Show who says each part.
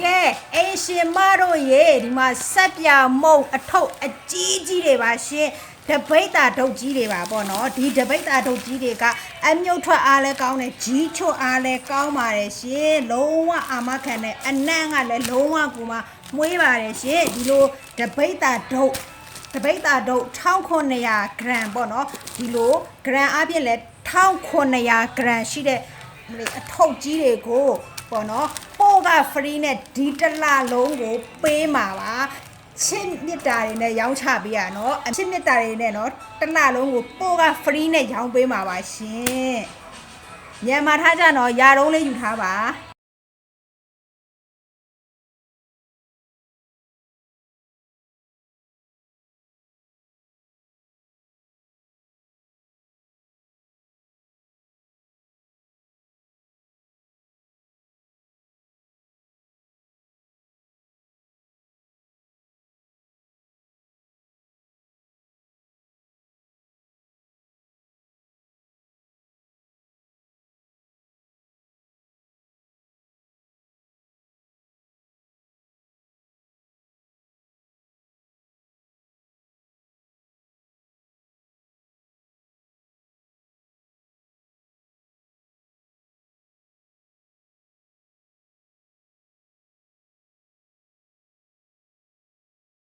Speaker 1: ကဲအင်းရှင်မတို့ရေဒီမှာဆက်ပြမုံအထုပ်အကြီးကြီးတွေပါရှင်တပိတ်တာဒုတ်ကြီးတွေပါပေါ့နော်ဒီတပိတ်တာဒုတ်ကြီးတွေကအမြုပ်ထွက်အားလဲကောင်းတယ်ကြီးချွတ်အားလဲကောင်းပါတယ်ရှင်လုံးဝအာမခံတယ်အနံ့ကလည်းလုံးဝကိုမှမွေးပါတယ်ရှင်ဒီလိုတပိတ်တာဒုတ်1900 gram ပေါ့နော်ဒီလို gram အပြင်လဲ1900 gram ရှိတဲ့အထုပ်ကြီးတွေကိုပေါ့နော်ပို့က free နဲ့ဒီတလလုံးကိုပေးမှာပါချစ်မြတ်တာတွေနဲ့ရောင်းချပေးရနော်အချစ်မြတ်တာတွေနဲ့နော်တလလုံးကိုပို့က free နဲ့ရောင်းပေးမှာပါရှင်မြန်မာထားကြနော်ယာတုံးလေးယူထားပါ